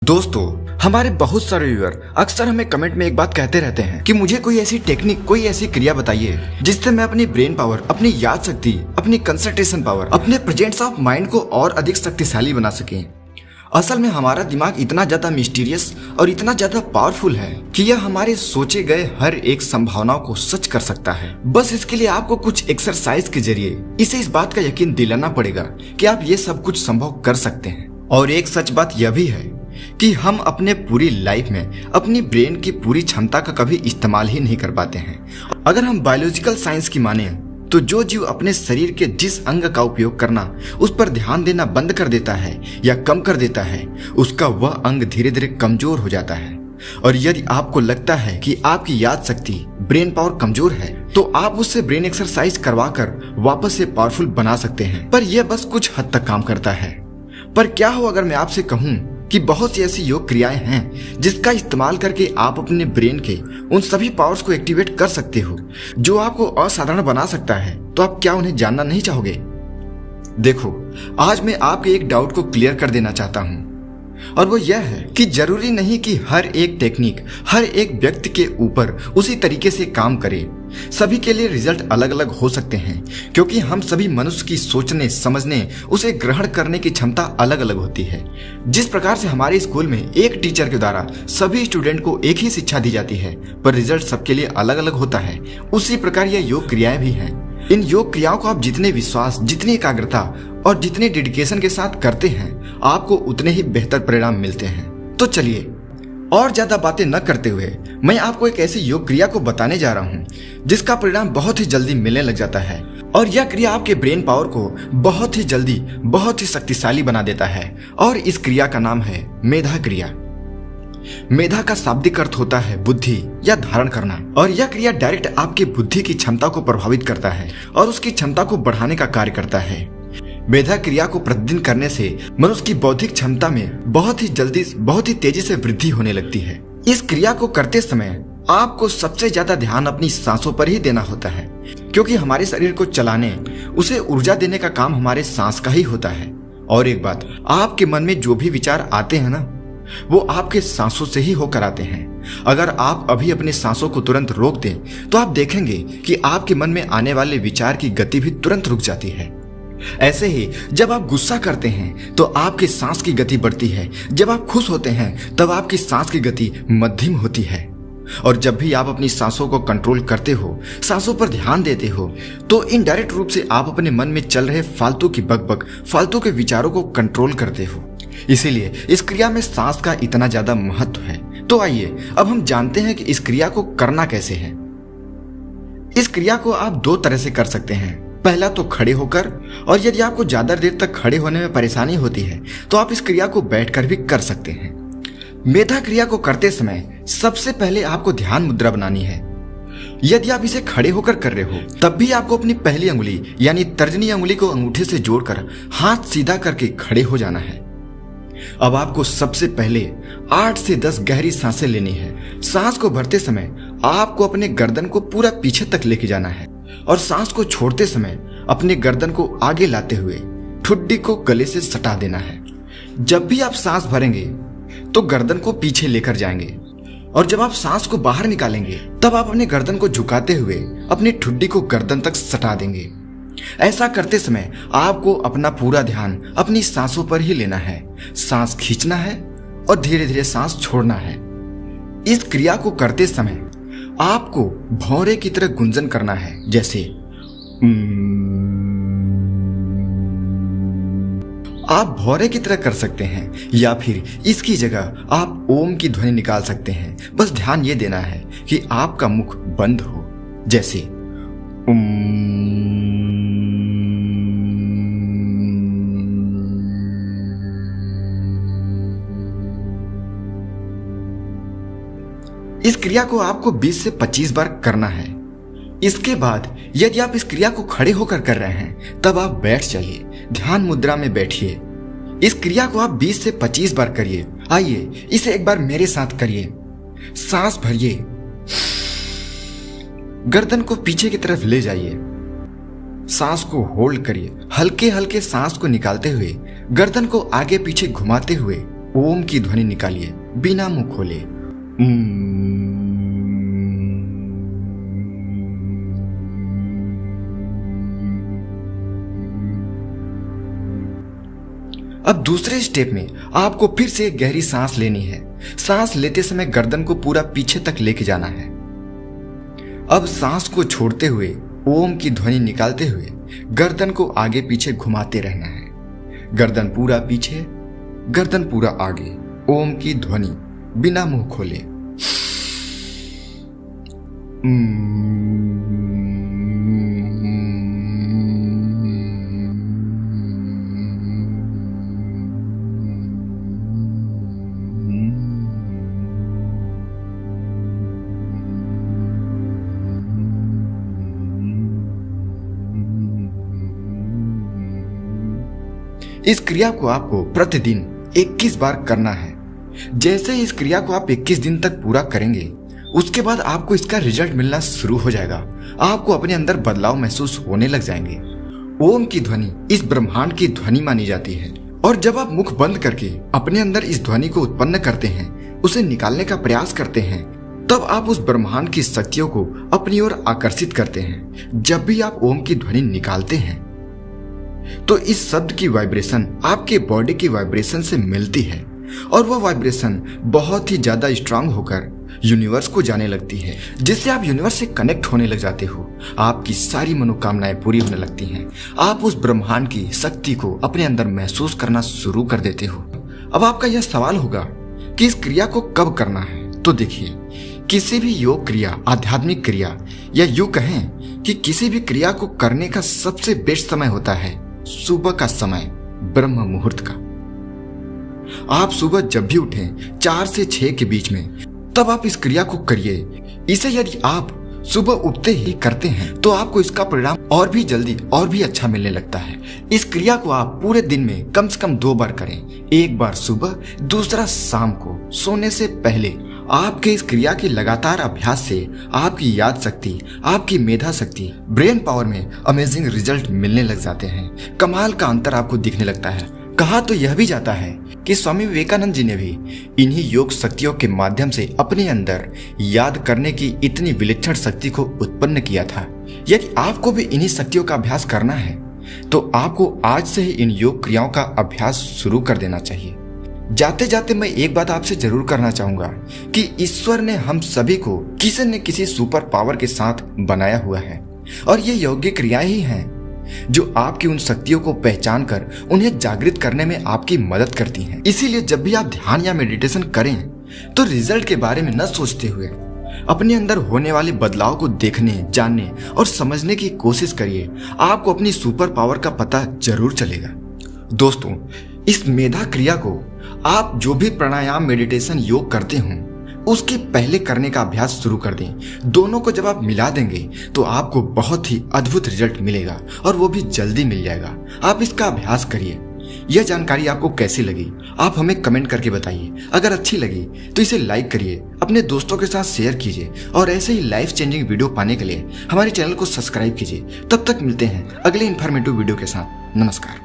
दोस्तों, हमारे बहुत सारे व्यूअर अक्सर हमें कमेंट में एक बात कहते रहते हैं कि मुझे कोई ऐसी टेक्निक, कोई ऐसी क्रिया बताइए जिससे मैं अपनी ब्रेन पावर, अपनी याद शक्ति, अपनी कंसंट्रेशन पावर, अपने प्रेजेंस ऑफ माइंड को और अधिक शक्तिशाली बना सकें। असल में हमारा दिमाग इतना ज्यादा मिस्टीरियस और इतना ज्यादा पावरफुल है कि यह हमारे सोचे गए हर एक संभावनाओं को सच कर सकता है। बस इसके लिए आपको कुछ एक्सरसाइज के जरिए इसे इस बात का यकीन दिलाना पड़ेगा कि आप ये सब कुछ संभव कर सकते हैं। और एक सच बात यह भी है कि हम अपने पूरी लाइफ में अपनी ब्रेन की पूरी क्षमता का कभी इस्तेमाल ही नहीं कर पाते हैं। अगर हम बायोलॉजिकल साइंस की माने तो जो जीव अपने शरीर के जिस अंग का उपयोग करना, उस पर ध्यान देना बंद कर देता है या कम कर देता है, उसका वह अंग धीरे धीरे कमजोर हो जाता है। और यदि आपको लगता है कि आपकी याद शक्ति, ब्रेन पावर कमजोर है, तो आप उससे ब्रेन एक्सरसाइज करवा कर वापस से पावरफुल बना सकते हैं। पर यह बस कुछ हद तक काम करता है। पर क्या हो अगर मैं आपसे कहूं कि बहुत सी ऐसी योग क्रियाएं हैं जिसका इस्तेमाल करके आप अपने ब्रेन के उन सभी पावर्स को एक्टिवेट कर सकते हो जो आपको असाधारण बना सकता है। तो आप क्या उन्हें जानना नहीं चाहोगे? देखो, आज मैं आपके एक डाउट को क्लियर कर देना चाहता हूं, और वो यह है कि जरूरी नहीं कि हर एक टेक्निक हर एक व्यक्ति के ऊपर उसी तरीके से काम करे। सभी के लिए रिजल्ट अलग अलग हो सकते हैं, क्योंकि हम सभी मनुष्य की सोचने, समझने, उसे ग्रहण करने की क्षमता अलग अलग होती है। जिस प्रकार से हमारे स्कूल में एक टीचर के द्वारा सभी स्टूडेंट को एक ही शिक्षा दी जाती है, पर रिजल्ट सबके लिए अलग अलग होता है, उसी प्रकार यह योग क्रियाएं भी हैं। इन योग क्रियाओं को आप जितने विश्वास, जितनी एकाग्रता और जितने डेडिकेशन के साथ करते हैं, आपको उतने ही बेहतर परिणाम मिलते हैं। तो चलिए और ज्यादा बातें न करते हुए मैं आपको एक ऐसी योग क्रिया को बताने जा रहा हूं जिसका परिणाम बहुत ही जल्दी मिलने लग जाता है। और यह क्रिया आपके ब्रेन पावर को बहुत ही जल्दी, बहुत ही शक्तिशाली बना देता है। और इस क्रिया का नाम है मेधा क्रिया। मेधा का शाब्दिक अर्थ होता है बुद्धि या धारण करना, और यह क्रिया डायरेक्ट आपकी बुद्धि की क्षमता को प्रभावित करता है और उसकी क्षमता को बढ़ाने का कार्य करता है। मेधा क्रिया को प्रतिदिन करने से मनुष्य की बौद्धिक क्षमता में बहुत ही जल्दी, बहुत ही तेजी से वृद्धि होने लगती है। इस क्रिया को करते समय आपको सबसे ज्यादा ध्यान अपनी सांसों पर ही देना होता है, क्योंकि हमारे शरीर को चलाने, उसे ऊर्जा देने का काम हमारे सांस का ही होता है। और एक बात, आपके मन में जो भी विचार आते हैं ना, वो आपके सांसों से ही होकर आते हैं। अगर आप अभी अपने सांसों को तुरंत रोक दें तो आप देखेंगे कि आपके मन में आने वाले विचार की गति भी तुरंत रुक जाती है। ऐसे ही जब आप गुस्सा करते हैं तो आपकी सांस की गति बढ़ती है। जब आप खुश होते हैं तब आपकी सांस की गति मध्यम होती है। और जब भी आप अपनी सांसों को कंट्रोल करते हो, सांसों पर ध्यान देते हो, तो इनडायरेक्ट रूप से आप अपने मन में चल रहे फालतू की बकबक, फालतू के विचारों को कंट्रोल करते हो। इसीलिए इस क्रिया में सांस का इतना ज्यादा महत्व है। तो आइए अब हम जानते हैं कि इस क्रिया को करना कैसे है। इस क्रिया को आप दो तरह से कर सकते हैं। पहला तो खड़े होकर, और यदि आपको ज्यादा देर तक खड़े होने में परेशानी होती है तो आप इस क्रिया को बैठकर भी कर सकते हैं। मेधा क्रिया को करते समय सबसे पहले आपको ध्यान मुद्रा बनानी है। यदि आप इसे खड़े होकर कर रहे हो तब भी आपको अपनी पहली अंगुली यानी तर्जनी अंगुली को अंगूठे से जोड़कर हाथ सीधा करके खड़े हो जाना है। अब आपको सबसे पहले 8 से 10 गहरी सांसें लेनी है। सांस को भरते समय आपको अपने गर्दन को पूरा पीछे तक लेके जाना है, और सांस को छोड़ते समय अपने गर्दन को आगे लाते हुए ठुड्डी को गले से सटा देना है। जब भी आप सांस भरेंगे तो गर्दन को पीछे लेकर जाएंगे, और जब आप सांस को बाहर निकालेंगे तब आप अपने गर्दन को झुकाते हुए अपनी ठुड्डी को गर्दन तक सटा देंगे। ऐसा करते समय आपको अपना पूरा ध्यान अपनी सांसों पर ही लेना है। सांस खींचना है और धीरे धीरे सांस छोड़ना है। इस क्रिया को करते समय आपको भौरे की तरह गुंजन करना है, जैसे आप भौरे की तरह कर सकते हैं, या फिर इसकी जगह आप ओम की ध्वनि निकाल सकते हैं। बस ध्यान ये देना है कि आपका मुख बंद हो, जैसे इस क्रिया को आपको 20 से 25 बार करना है। इसके बाद यदि आप इस क्रिया को खड़े होकर कर रहे हैं तब आप बैठ जाइए, ध्यान मुद्रा में बैठिए। इस क्रिया को आप 20 से 25 बार करिए। आइए इसे एक बार मेरे साथ करिए। सांस भरिए, गर्दन को पीछे की तरफ ले जाइए, सांस को होल्ड करिए, हल्के हल्के सांस को निकालते हुए गर्दन को आगे पीछे घुमाते हुए ओम की ध्वनि निकालिए बिना मुंह खोले। अब दूसरे स्टेप में आपको फिर से एक गहरी सांस लेनी है। सांस लेते समय गर्दन को पूरा पीछे तक लेके जाना है। अब सांस को छोड़ते हुए ओम की ध्वनि निकालते हुए गर्दन को आगे पीछे घुमाते रहना है। गर्दन पूरा पीछे, गर्दन पूरा आगे। ओम की ध्वनि बिना मुंह खोले। इस क्रिया को आपको प्रतिदिन 21 बार करना है। जैसे इस क्रिया को आप 21 दिन तक पूरा करेंगे, उसके बाद आपको इसका रिजल्ट मिलना शुरू हो जाएगा। आपको अपने अंदर बदलाव महसूस होने लग जाएंगे। ओम की ध्वनि इस ब्रह्मांड की ध्वनि मानी जाती है, और जब आप मुख बंद करके अपने अंदर इस ध्वनि को उत्पन्न करते हैं, उसे निकालने का प्रयास करते हैं, तब आप उस ब्रह्मांड की शक्तियों को अपनी ओर आकर्षित करते हैं। जब भी आप ओम की ध्वनि निकालते हैं तो इस शब्द की वाइब्रेशन आपके बॉडी की वाइब्रेशन से मिलती है, और वह वाइब्रेशन बहुत ही ज्यादा स्ट्रांग होकर यूनिवर्स को जाने लगती है, जिससे आप यूनिवर्स से कनेक्ट होने लग जाते हो। आपकी सारी मनोकामनाएं पूरी होने लगती हैं। आप उस ब्रह्मांड की शक्ति को अपने अंदर महसूस करना शुरू कर देते हो। अब आपका यह सवाल होगा कि इस क्रिया को कब करना है। तो देखिए, किसी भी योग क्रिया, आध्यात्मिक क्रिया, या यूं कहें कि किसी भी क्रिया को करने का सबसे बेस्ट समय होता है सुबह का समय, ब्रह्म मुहूर्त का। आप सुबह जब भी उठें 4 से 6 के बीच में, तब आप इस क्रिया को करिए। इसे यदि आप सुबह उठते ही करते हैं तो आपको इसका परिणाम और भी जल्दी और भी अच्छा मिलने लगता है। इस क्रिया को आप पूरे दिन में कम से कम 2 बार करें, एक बार सुबह, दूसरा शाम को सोने से पहले। आपके इस क्रिया के लगातार अभ्यास से आपकी याद शक्ति, आपकी मेधा शक्ति, ब्रेन पावर में अमेजिंग रिजल्ट मिलने लग जाते हैं। कमाल का अंतर आपको दिखने लगता है। कहा तो यह भी जाता है कि स्वामी विवेकानंद जी ने भी इन्हीं योग शक्तियों के माध्यम से अपने अंदर याद करने की इतनी विलक्षण शक्ति को उत्पन्न किया था। यदि आपको भी इन्हीं शक्तियों का अभ्यास करना है तो आपको आज से ही इन योग क्रियाओं का अभ्यास शुरू कर देना चाहिए। जाते जाते मैं एक बात आपसे जरूर करना चाहूंगा कि ईश्वर ने हम सभी को किसी न किसी सुपर पावर के साथ बनाया हुआ है, और ये योग्य क्रियाएं ही हैं जो आपकी उन शक्तियों को पहचान कर उन्हें जागृत करने में आपकी मदद करती हैं। इसीलिए जब भी आप ध्यान या मेडिटेशन करें तो रिजल्ट के बारे में न सोचते हुए अपने अंदर होने वाले बदलाव को देखने, जानने और समझने की कोशिश करिए। आपको अपनी सुपर पावर का पता जरूर चलेगा। दोस्तों, इस मेधा क्रिया को आप जो भी प्राणायाम, मेडिटेशन, योग करते हो उसके पहले करने का अभ्यास शुरू कर दें। दोनों को जब आप मिला देंगे तो आपको बहुत ही अद्भुत रिजल्ट मिलेगा, और वो भी जल्दी मिल जाएगा। आप इसका अभ्यास करिए। यह जानकारी आपको कैसी लगी आप हमें कमेंट करके बताइए। अगर अच्छी लगी तो इसे लाइक करिए, अपने दोस्तों के साथ शेयर कीजिए, और ऐसे ही लाइफ चेंजिंग वीडियो पाने के लिए हमारे चैनल को सब्सक्राइब कीजिए। तब तक मिलते हैं अगले इन्फॉर्मेटिव वीडियो के साथ। नमस्कार।